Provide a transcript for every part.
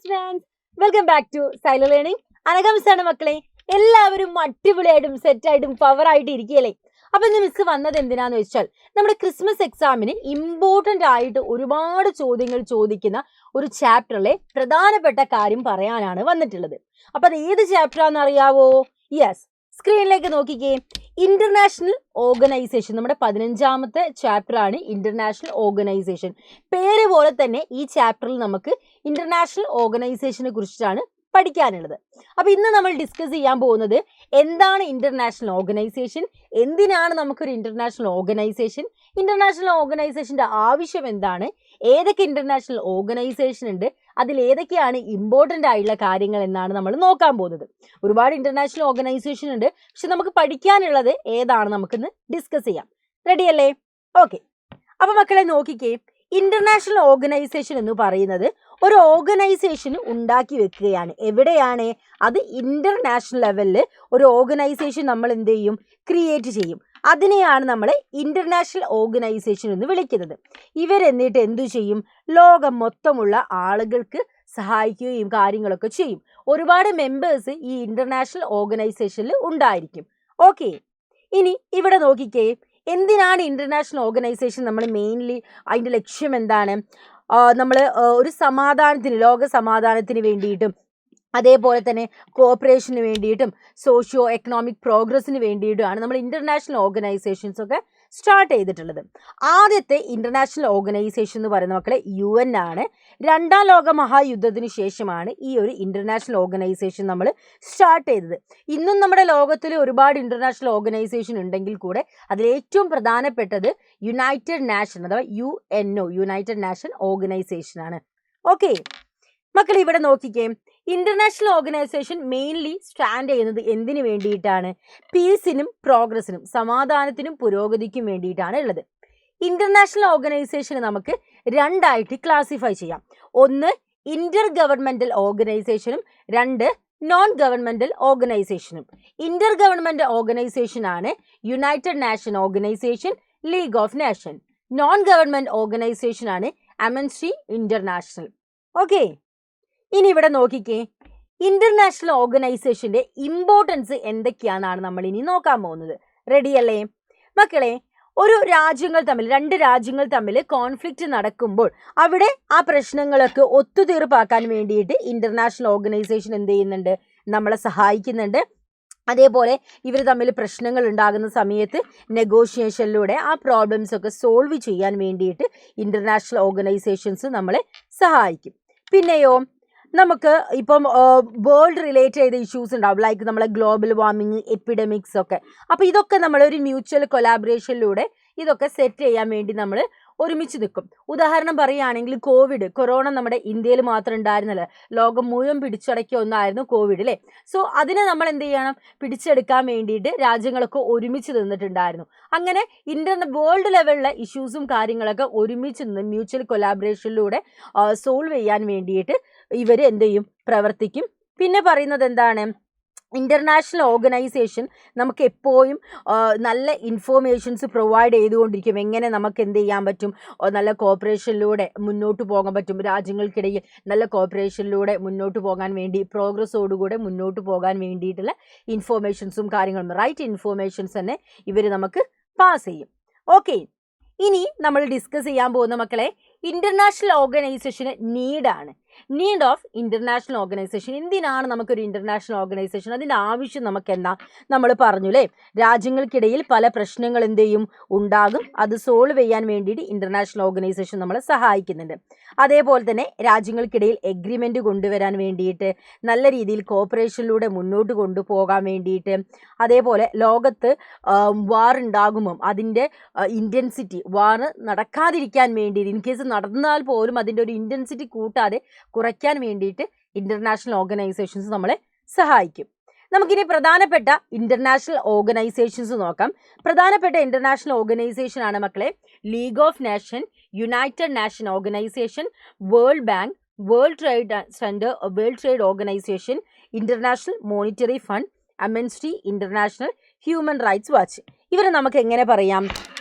Friends, welcome back to Xylem learning. അനകംസാണ് മക്കളെ. എല്ലാവരും അടിപൊളിയായിട്ടും സെറ്റായിട്ടും പവറായിട്ട് ഇരിക്കുകയല്ലേ? അപ്പൊ ഇന്ന് മിസ് വന്നത് എന്തിനാന്ന് വെച്ചാൽ നമ്മുടെ ക്രിസ്മസ് എക്സാമിന് ഇമ്പോർട്ടൻ്റ് ആയിട്ട് ഒരുപാട് ചോദ്യങ്ങൾ ചോദിക്കുന്ന ഒരു ചാപ്റ്ററിലെ പ്രധാനപ്പെട്ട കാര്യം പറയാനാണ് വന്നിട്ടുള്ളത്. അപ്പൊ അത് ഏത് ചാപ്റ്ററാന്ന് അറിയാവോ? യെസ്, സ്ക്രീനിലേക്ക് നോക്കിക്കേ. ഇന്റർനാഷണൽ ഓർഗനൈസേഷൻ, നമ്മുടെ 15ാമത്തെ ചാപ്റ്ററാണ് ഇന്റർനാഷണൽ ഓർഗനൈസേഷൻ. പേര് പോലെ തന്നെ ഈ ചാപ്റ്ററിൽ നമുക്ക് ഇന്റർനാഷണൽ ഓർഗനൈസേഷനെ കുറിച്ചിട്ടാണ് പഠിക്കാനുള്ളത്. അപ്പൊ ഇന്ന് നമ്മൾ ഡിസ്കസ് ചെയ്യാൻ പോകുന്നത് എന്താണ് ഇന്റർനാഷണൽ ഓർഗനൈസേഷൻ, എന്തിനാണ് നമുക്കൊരു ഇന്റർനാഷണൽ ഓർഗനൈസേഷൻ, ഇന്റർനാഷണൽ ഓർഗനൈസേഷന്റെ ആവശ്യം എന്താണ്, ഏതൊക്കെ ഇന്റർനാഷണൽ ഓർഗനൈസേഷൻ ഉണ്ട്, അതിൽ ഏതൊക്കെയാണ് ഇമ്പോർട്ടൻ്റ് ആയിട്ടുള്ള കാര്യങ്ങൾ എന്നാണ് നമ്മൾ നോക്കാൻ പോകുന്നത്. ഒരുപാട് ഇന്റർനാഷണൽ ഓർഗനൈസേഷൻ ഉണ്ട്, പക്ഷെ നമുക്ക് പഠിക്കാനുള്ളത് ഏതാണ് നമുക്കിന്ന് ഡിസ്കസ് ചെയ്യാം. റെഡി അല്ലേ? ഓക്കെ. അപ്പൊ മക്കളെ നോക്കിക്കേ, ഇന്റർനാഷണൽ ഓർഗനൈസേഷൻ എന്ന് പറയുന്നത് ഒരു ഓർഗനൈസേഷൻ ഉണ്ടാക്കി വെക്കുകയാണ്. എവിടെയാണ്? അത് ഇന്റർനാഷണൽ ലെവലിൽ ഒരു ഓർഗനൈസേഷൻ നമ്മൾ എന്ത് ചെയ്യും? ക്രിയേറ്റ് ചെയ്യും. അതിനെയാണ് നമ്മൾ ഇന്റർനാഷണൽ ഓർഗനൈസേഷൻ എന്ന് വിളിക്കുന്നത്. ഇവരെന്നിട്ട് എന്തു ചെയ്യും? ലോകം മൊത്തമുള്ള ആളുകൾക്ക് സഹായിക്കുകയും കാര്യങ്ങളൊക്കെ ചെയ്യും. ഒരുപാട് മെമ്പേഴ്സ് ഈ ഇന്റർനാഷണൽ ഓർഗനൈസേഷനിൽ ഉണ്ടായിരിക്കും. ഓക്കെ, ഇനി ഇവിടെ നോക്കിക്കേ, എന്തിനാണ് ഇന്റർനാഷണൽ ഓർഗനൈസേഷൻ നമ്മൾ മെയിൻലി അതിൻ്റെ ലക്ഷ്യം എന്താണ്? നമ്മൾ ഒരു സമാധാനത്തിന്, ലോക സമാധാനത്തിന് വേണ്ടിയിട്ടും അതേപോലെ തന്നെ കോഓപ്പറേഷന് വേണ്ടിയിട്ടും സോഷ്യോ എക്കണോമിക് പ്രോഗ്രസ്സിന് വേണ്ടിയിട്ടുമാണ് നമ്മൾ ഇന്റർനാഷണൽ ഓർഗനൈസേഷൻസ് ഒക്കെ സ്റ്റാർട്ട് ചെയ്തിട്ടുള്ളത്. ആദ്യത്തെ ഇന്റർനാഷണൽ ഓർഗനൈസേഷൻ എന്ന് പറയുന്ന മക്കളെ UN ആണ്. 2ാം ലോക മഹായുദ്ധത്തിന് ശേഷമാണ് ഈ ഒരു ഇന്റർനാഷണൽ ഓർഗനൈസേഷൻ നമ്മൾ സ്റ്റാർട്ട് ചെയ്തത്. ഇന്നും നമ്മുടെ ലോകത്തിൽ ഒരുപാട് ഇന്റർനാഷണൽ ഓർഗനൈസേഷൻ ഉണ്ടെങ്കിൽ കൂടെ അതിൽ ഏറ്റവും പ്രധാനപ്പെട്ടത് യുണൈറ്റഡ് നാഷൻ അഥവാ UNO, യുണൈറ്റഡ് നാഷൻ ഓർഗനൈസേഷൻ ആണ്. ഓക്കെ മക്കൾ, ഇവിടെ നോക്കിക്കേ, ഇന്റർനാഷണൽ ഓർഗനൈസേഷൻ മെയിൻലി സ്റ്റാൻഡ് ചെയ്യുന്നത് എന്തിനു വേണ്ടിയിട്ടാണ്? പീസിനും പ്രോഗ്രസിനും, സമാധാനത്തിനും പുരോഗതിക്കും വേണ്ടിയിട്ടാണ് ഉള്ളത്. ഇന്റർനാഷണൽ ഓർഗനൈസേഷന് നമുക്ക് രണ്ടായിട്ട് ക്ലാസിഫൈ ചെയ്യാം. ഒന്ന് ഇന്റർ ഗവൺമെന്റൽ ഓർഗനൈസേഷനും, രണ്ട് നോൺ ഗവൺമെന്റൽ ഓർഗനൈസേഷനും. ഇന്റർ ഗവൺമെന്റൽ ഓർഗനൈസേഷൻ ആണ് United nation organisation, league of nation. Non government organisation ആണ് അമൻസ്റ്റി ഇന്റർനാഷണൽ. ഓക്കെ, ഇനി ഇവിടെ നോക്കിക്കേ, ഇന്റർനാഷണൽ ഓർഗനൈസേഷന്റെ ഇമ്പോർട്ടൻസ് എന്തൊക്കെയാണെന്നാണ് നമ്മൾ ഇനി നോക്കാൻ പോകുന്നത്. റെഡി അല്ലേ മക്കളെ? ഒരു രണ്ട് രാജ്യങ്ങൾ തമ്മിൽ കോൺഫ്ലിക്റ്റ് നടക്കുമ്പോൾ അവിടെ ആ പ്രശ്നങ്ങളൊക്കെ ഒത്തുതീർപ്പാക്കാൻ വേണ്ടിയിട്ട് ഇന്റർനാഷണൽ ഓർഗനൈസേഷൻ എന്ത് ചെയ്യുന്നുണ്ട്? നമ്മളെ സഹായിക്കുന്നുണ്ട്. അതേപോലെ ഇവർ തമ്മിൽ പ്രശ്നങ്ങൾ ഉണ്ടാകുന്ന സമയത്ത് നെഗോഷിയേഷനിലൂടെ ആ പ്രോബ്ലംസ് ഒക്കെ സോൾവ് ചെയ്യാൻ വേണ്ടിയിട്ട് ഇന്റർനാഷണൽ ഓർഗനൈസേഷൻസ് നമ്മളെ സഹായിക്കും. പിന്നെയോ നമുക്ക് ഇപ്പം വേൾഡ് റിലേറ്റ് ചെയ്ത ഇഷ്യൂസ് ഉണ്ടാവും, ലൈക്ക് നമ്മളെ ഗ്ലോബൽ വാർമിങ്, എപ്പിഡമിക്സ് ഒക്കെ. അപ്പോൾ ഇതൊക്കെ നമ്മളൊരു മ്യൂച്വൽ കൊലാബറേഷനിലൂടെ ഇതൊക്കെ സെറ്റ് ചെയ്യാൻ വേണ്ടി നമ്മൾ ഒരുമിച്ച് നിൽക്കും. ഉദാഹരണം പറയുകയാണെങ്കിൽ കൊറോണ നമ്മുടെ ഇന്ത്യയിൽ മാത്രം ഉണ്ടായിരുന്നല്ലോ, ലോകം മുഴുവൻ പിടിച്ചടക്കിയ ഒന്നായിരുന്നു കോവിഡ് അല്ലേ. സോ അതിനെ നമ്മൾ എന്ത് ചെയ്യണം? പിടിച്ചെടുക്കാൻ വേണ്ടിയിട്ട് രാജ്യങ്ങളൊക്കെ ഒരുമിച്ച് നിന്നിട്ടുണ്ടായിരുന്നു. അങ്ങനെ വേൾഡ് ലെവലിലെ ഇഷ്യൂസും കാര്യങ്ങളൊക്കെ ഒരുമിച്ച് നിന്ന് മ്യൂച്വൽ കൊലാബറേഷനിലൂടെ സോൾവ് ചെയ്യാൻ വേണ്ടിയിട്ട് ഇവർ എന്ത് ചെയ്യും? പ്രവർത്തിക്കും. പിന്നെ പറയുന്നത് എന്താണ്? ഇന്റർനാഷണൽ ഓർഗനൈസേഷൻ നമുക്ക് എപ്പോഴും നല്ല ഇൻഫോർമേഷൻസ് പ്രൊവൈഡ് ചെയ്തുകൊണ്ടിരിക്കും. എങ്ങനെ നമുക്ക് എന്ത് ചെയ്യാൻ പറ്റും? നല്ല കോപ്പറേഷനിലൂടെ മുന്നോട്ട് പോകാൻ പറ്റും. രാജ്യങ്ങൾക്കിടയിൽ നല്ല കോപ്പറേഷനിലൂടെ മുന്നോട്ട് പോകാൻ വേണ്ടി, പ്രോഗ്രസ്സോടുകൂടെ മുന്നോട്ട് പോകാൻ വേണ്ടിയിട്ടുള്ള ഇൻഫോർമേഷൻസും കാര്യങ്ങളും, റൈറ്റ് ഇൻഫോർമേഷൻസ് തന്നെ ഇവർ നമുക്ക് പാസ് ചെയ്യും. ഓക്കെ, ഇനി നമ്മൾ ഡിസ്കസ് ചെയ്യാൻ പോകുന്ന മക്കളെ ഇന്റർനാഷണൽ ഓർഗനൈസേഷന് നീഡ് ഓഫ് ഇന്റർനാഷണൽ ഓർഗനൈസേഷൻ. എന്തിനാണ് നമുക്കൊരു ഇന്റർനാഷണൽ ഓർഗനൈസേഷൻ? അതിൻ്റെ ആവശ്യം നമുക്ക് എന്താ? നമ്മൾ പറഞ്ഞു അല്ലേ, രാജ്യങ്ങൾക്കിടയിൽ പല പ്രശ്നങ്ങൾ എന്ത് ചെയ്യും? ഉണ്ടാകും. അത് സോൾവ് ചെയ്യാൻ വേണ്ടിയിട്ട് ഇന്റർനാഷണൽ ഓർഗനൈസേഷൻ നമ്മളെ സഹായിക്കുന്നുണ്ട്. അതേപോലെ തന്നെ രാജ്യങ്ങൾക്കിടയിൽ എഗ്രിമെൻ്റ് കൊണ്ടുവരാൻ വേണ്ടിയിട്ട്, നല്ല രീതിയിൽ കോപ്പറേഷനിലൂടെ മുന്നോട്ട് കൊണ്ടുപോകാൻ വേണ്ടിയിട്ട്, അതേപോലെ ലോകത്ത് വാർ ഉണ്ടാകുമ്പം അതിൻ്റെ ഇൻറ്റൻസിറ്റി, വാർ നടക്കാതിരിക്കാൻ വേണ്ടി, ഇൻ കേസ് നടന്നാൽ പോലും അതിൻ്റെ ഒരു ഇൻറ്റൻസിറ്റി കൂട്ടാതെ കുറയ്ക്കാൻ വേണ്ടിയിട്ട് ഇന്റർനാഷണൽ ഓർഗനൈസേഷൻസ് നമ്മളെ സഹായിക്കും. നമുക്കിനി പ്രധാനപ്പെട്ട ഇന്റർനാഷണൽ ഓർഗനൈസേഷൻസ് നോക്കാം. പ്രധാനപ്പെട്ട ഇന്റർനാഷണൽ ഓർഗനൈസേഷൻ ആണ് മക്കളെ league of nation, united nation organisation, world bank, world trade centre, world trade organisation, international monetary fund, amnesty international, human rights watch. ഇവരെ നമുക്ക് എങ്ങനെ പറയാം?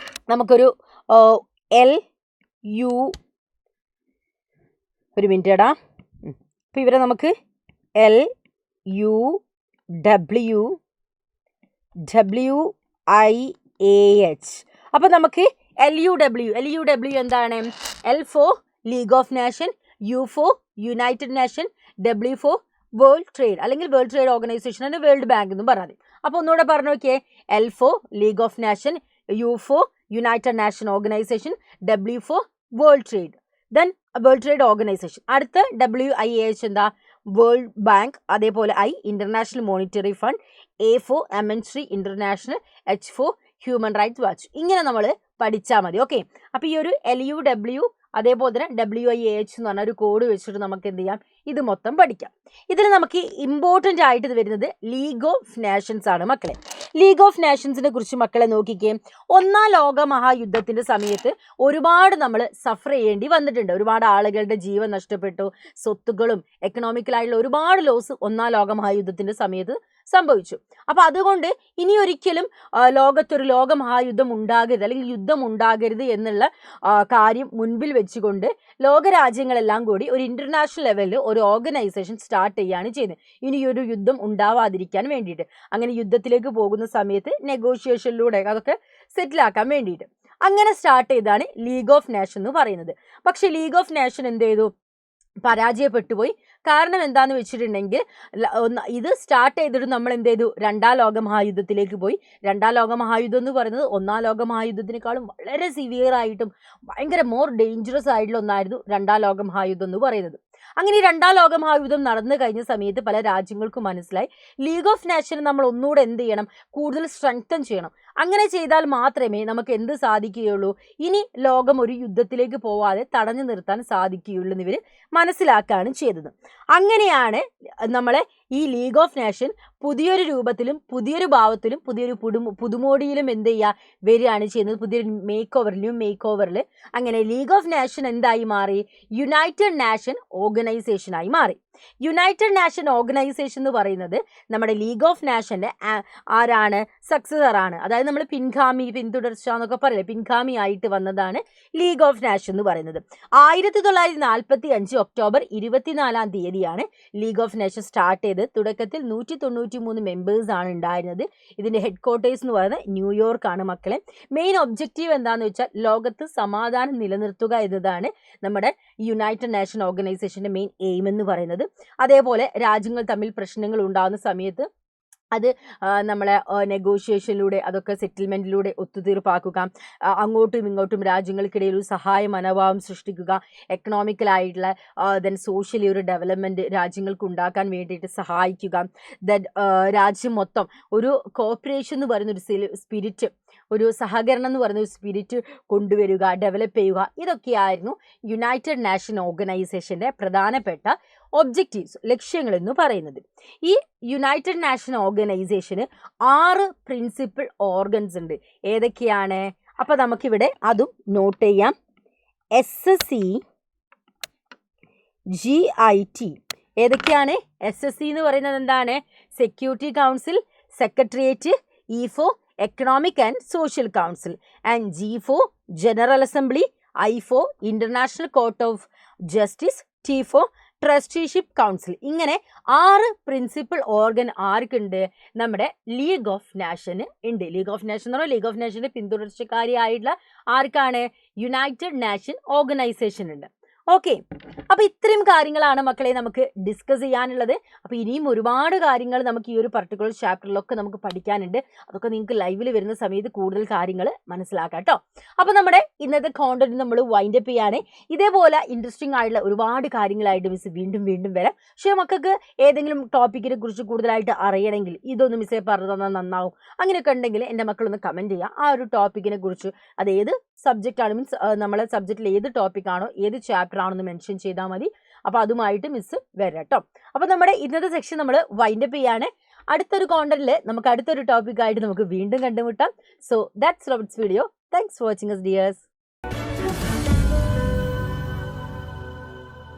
നമുക്കൊരു LU ഒരു മിനിറ്റ് എടാ, അപ്പോൾ ഇവരെ നമുക്ക് LUWWIAH. അപ്പോൾ നമുക്ക് LUW എന്താണ്? L for league of nation, U for united nation, W for world trade അല്ലെങ്കിൽ വേൾഡ് ട്രേഡ് ഓർഗനൈസേഷൻ ആണ് വേൾഡ് ബാങ്ക് എന്നും പറഞ്ഞത്. അപ്പോൾ ഒന്നുകൂടെ പറഞ്ഞു നോക്കിയേ, L for league of nation, U for united nation organisation, W for world trade, then world trade organisation. അടുത്ത WIAH എന്താ? World bank. അതേപോലെ I international monetary fund, A for amnesty international, H for human rights watch. ഇങ്ങനെ നമ്മൾ പഠിച്ചാൽ മതി. Okay, അപ്പോൾ ഈ ഒരു LUW അതേപോലെ തന്നെ WIAH എന്ന് പറഞ്ഞ ഒരു കോഡ് വെച്ചിട്ട് നമുക്ക് എന്ത് ചെയ്യാം? ഇത് മൊത്തം പഠിക്കാം. ഇതിൽ നമുക്ക് ഇമ്പോർട്ടൻ്റ് ആയിട്ട് വരുന്നത് ലീഗ് ഓഫ് നേഷൻസ് ആണ് മക്കളെ. ലീഗ് ഓഫ് നേഷൻസിനെ കുറിച്ച് മക്കളെ നോക്കിക്കേ. ഒന്നാം ലോക മഹായുദ്ധത്തിൻ്റെ സമയത്ത് ഒരുപാട് നമ്മൾ സഫർ ചെയ്യേണ്ടി വന്നിട്ടുണ്ട്. ഒരുപാട് ആളുകളുടെ ജീവൻ നഷ്ടപ്പെട്ടു, സ്വത്തുക്കളും എക്കണോമിക്കലായിട്ടുള്ള ഒരുപാട് ലോസ് ഒന്നാം ലോക മഹായുദ്ധത്തിൻ്റെ സമയത്ത് സംഭവിച്ചു. അപ്പോൾ അതുകൊണ്ട് ഇനി ഒരിക്കലും ലോകത്തൊരു ലോക മഹായുദ്ധം ഉണ്ടാകരുത് അല്ലെങ്കിൽ യുദ്ധം ഉണ്ടാകരുത് എന്നുള്ള കാര്യം മുൻപിൽ വെച്ചുകൊണ്ട് ലോകരാജ്യങ്ങളെല്ലാം കൂടി ഒരു ഇൻ്റർനാഷണൽ ലെവലിൽ ഒരു ഓർഗനൈസേഷൻ സ്റ്റാർട്ട് ചെയ്യുകയാണ് ചെയ്യുന്നത്, ഇനി ഒരു യുദ്ധം ഉണ്ടാവാതിരിക്കാൻ വേണ്ടിയിട്ട്. അങ്ങനെ യുദ്ധത്തിലേക്ക് പോകുന്ന സമയത്ത് നെഗോഷിയേഷനിലൂടെ അതൊക്കെ സെറ്റിലാക്കാൻ വേണ്ടിയിട്ട് അങ്ങനെ സ്റ്റാർട്ട് ചെയ്താണ് ലീഗ് ഓഫ് നേഷൻ എന്ന് പറയുന്നത്. പക്ഷേ ലീഗ് ഓഫ് നേഷൻ എന്ത് ചെയ്തു? പരാജയപ്പെട്ടു പോയി. കാരണം എന്താണെന്ന് വെച്ചിട്ടുണ്ടെങ്കിൽ ഇത് സ്റ്റാർട്ട് ചെയ്തിട്ട് നമ്മൾ എന്ത് ചെയ്തു? രണ്ടാം ലോക മഹായുദ്ധത്തിലേക്ക് പോയി. രണ്ടാം ലോക മഹായുദ്ധം എന്ന് പറയുന്നത് ഒന്നാം ലോക മഹായുദ്ധത്തിനേക്കാളും വളരെ സിവിയർ ആയിട്ടും ഭയങ്കര മോർ ഡേഞ്ചറസ് ആയിട്ടുള്ള ഒന്നായിരുന്നു രണ്ടാം ലോക മഹായുദ്ധം എന്ന് പറയുന്നത്. അങ്ങനെ ഈ രണ്ടാം ലോക മഹായുദ്ധം നടന്നു കഴിഞ്ഞ സമയത്ത് പല രാജ്യങ്ങൾക്കും മനസ്സിലായി ലീഗ് ഓഫ് നേഷനെ നമ്മൾ ഒന്നുകൂടെ എന്ത് ചെയ്യണം? കൂടുതൽ സ്ട്രെങ്തൻ ചെയ്യണം. അങ്ങനെ ചെയ്താൽ മാത്രമേ നമുക്ക് എന്ത് സാധിക്കുകയുള്ളൂ? ഇനി ലോകം ഒരു യുദ്ധത്തിലേക്ക് പോവാതെ തടഞ്ഞു നിർത്താൻ സാധിക്കുകയുള്ളൂ എന്നിവർ മനസ്സിലാക്കുകയാണ് ചെയ്തത്. അങ്ങനെയാണ് നമ്മളെ ഈ ലീഗ് ഓഫ് നേഷൻ പുതിയൊരു രൂപത്തിലും പുതിയൊരു ഭാവത്തിലും പുതിയൊരു പുതുമോടിയിലും എന്ത് ചെയ്യുക? വരികയാണ് ചെയ്യുന്നത്. പുതിയൊരു മേക്ക് ഓവറിൽ അങ്ങനെ ലീഗ് ഓഫ് നേഷൻ എന്തായി മാറി? യുണൈറ്റഡ് നേഷൻ ഓർഗനൈസേഷനായി മാറി. യുണൈറ്റഡ് നേഷൻ ഓർഗനൈസേഷൻ എന്ന് പറയുന്നത് നമ്മുടെ ലീഗ് ഓഫ് നേഷൻ്റെ ആരാണ്? സക്സസറാണ്. അതായത് നമ്മൾ പിന്തുടർച്ച എന്നൊക്കെ പറയില്ലേ, പിൻഗാമി ആയിട്ട് വന്നതാണ് ലീഗ് ഓഫ് നേഷൻ എന്ന് പറയുന്നത്. 1945 ഒക്ടോബർ 24 തീയതിയാണ് ലീഗ് ഓഫ് നേഷൻ സ്റ്റാർട്ട് ചെയ്ത്. തുടക്കത്തിൽ 193 മെമ്പേഴ്സ് ആണ് ഉണ്ടായിരുന്നത്. ഇതിൻ്റെ ഹെഡ് ക്വാർട്ടേഴ്സ് എന്ന് പറയുന്നത് ന്യൂയോർക്ക് ആണ് മക്കളെ. മെയിൻ ഒബ്ജക്റ്റീവ് എന്താണെന്ന് വെച്ചാൽ ലോകത്ത് സമാധാനം നിലനിർത്തുക എന്നതാണ് നമ്മുടെ യുണൈറ്റഡ് നേഷൻ ഓർഗനൈസേഷൻ്റെ മെയിൻ എയിം എന്ന് പറയുന്നത്. അതേപോലെ രാജ്യങ്ങൾ തമ്മിൽ പ്രശ്നങ്ങൾ ഉണ്ടാകുന്ന സമയത്ത് അത് നമ്മളെ നെഗോഷിയേഷനിലൂടെ അതൊക്കെ സെറ്റിൽമെൻറ്റിലൂടെ ഒത്തുതീർപ്പാക്കുക, അങ്ങോട്ടും ഇങ്ങോട്ടും രാജ്യങ്ങൾക്കിടയിൽ ഒരു സഹായ മനോഭാവം സൃഷ്ടിക്കുക, എക്കണോമിക്കലായിട്ടുള്ള ദെൻ സോഷ്യലി ഒരു ഡെവലപ്മെൻറ്റ് രാജ്യങ്ങൾക്ക് ഉണ്ടാക്കാൻ വേണ്ടിയിട്ട് സഹായിക്കുക, ദെൻ രാജ്യം മൊത്തം ഒരു കോപ്പറേഷൻ എന്ന് പറയുന്നൊരു സ്പിരിറ്റ്, ഒരു സഹകരണം എന്ന് പറയുന്ന ഒരു സ്പിരിറ്റ് കൊണ്ടുവരിക, ഡെവലപ്പ് ചെയ്യുക. ഇതൊക്കെയായിരുന്നു യുണൈറ്റഡ് നേഷൻ ഓർഗനൈസേഷൻ്റെ പ്രധാനപ്പെട്ട ഒബ്ജക്റ്റീവ്സ്, ലക്ഷ്യങ്ങൾ എന്ന് പറയുന്നത്. ഈ യുണൈറ്റഡ് നേഷൻ ഓർഗനൈസേഷന് 6 പ്രിൻസിപ്പൽ ഓർഗൻസ് ഉണ്ട്. ഏതൊക്കെയാണ്? അപ്പോൾ നമുക്കിവിടെ അതും നോട്ട് ചെയ്യാം. SSC, GIT. ഏതൊക്കെയാണ്? SSC എന്ന് പറയുന്നത് എന്താണ്? Security council, secretariat, E for economic and social council, and G for general assembly, I for international court of justice, T for trusteeship council. ഇങ്ങനെ 6 പ്രിൻസിപ്പൽ ഓർഗൻ ആർക്കുണ്ട്? നമ്മുടെ ലീഗ് ഓഫ് നേഷന് ഉണ്ട്. League of nation എന്ന് പറഞ്ഞാൽ league of നേഷൻ്റെ പിന്തുടർച്ചക്കാരിയായിട്ടുള്ള ആർക്കാണ്? United nation organisation ഉണ്ട്. Okay, അപ്പോൾ ഇത്രയും കാര്യങ്ങളാണ് മക്കളെ നമുക്ക് ഡിസ്കസ് ചെയ്യാനുള്ളത്. അപ്പോൾ ഇനിയും ഒരുപാട് കാര്യങ്ങൾ നമുക്ക് ഈ ഒരു പർട്ടിക്കുലർ ചാപ്റ്ററിലൊക്കെ നമുക്ക് പഠിക്കാനുണ്ട്. അതൊക്കെ നിങ്ങൾക്ക് ലൈവിൽ വരുന്ന സമയത്ത് കൂടുതൽ കാര്യങ്ങൾ മനസ്സിലാക്കാം കേട്ടോ. അപ്പോൾ നമ്മുടെ ഇന്നത്തെ കോണ്ടന്റ് നമ്മൾ വൈൻഡ് അപ്പ് ചെയ്യാണ്. ഇതേപോലെ ഇൻട്രസ്റ്റിംഗ് ആയിട്ടുള്ള ഒരുപാട് കാര്യങ്ങളായിട്ട് മിസ് വീണ്ടും വരാം. പക്ഷേ മക്കൾക്ക് ഏതെങ്കിലും ടോപ്പിക്കിനെ കുറിച്ച് കൂടുതലായിട്ട് അറിയണമെങ്കിൽ ഇതൊന്ന് മിസ്സേ പറഞ്ഞു തന്നാൽ നന്നാവും. അങ്ങനെയൊക്കെ ഉണ്ടെങ്കിൽ എൻ്റെ മക്കളൊന്ന് കമൻറ്റ് ചെയ്യുക. ആ ഒരു ടോപ്പിക്കിനെ കുറിച്ച് അത് ഏത് സബ്ജക്റ്റാണ്, മീൻസ് നമ്മളെ സബ്ജക്റ്റിൽ ഏത് ടോപ്പിക്കാണോ ഏത് ചാപ്റ്റർ ആണെന്ന് മെൻഷൻ ചെയ്താൽ മതി. അപ്പോൾ അതുമായിട്ട് മിസ് വരാം കേട്ടോ. അപ്പോൾ നമ്മുടെ ഇന്നത്തെ സെക്ഷൻ നമ്മൾ വൈൻഡ് അപ്പ് ചെയ്യാണ്. അടുത്തൊരു കോണ്ടന്റിൽ നമുക്ക് അടുത്തൊരു ടോപ്പിക്കായിട്ട് നമുക്ക് വീണ്ടും കണ്ടുമുട്ടാം. So that's Robert's video. Thanks for watching us dears.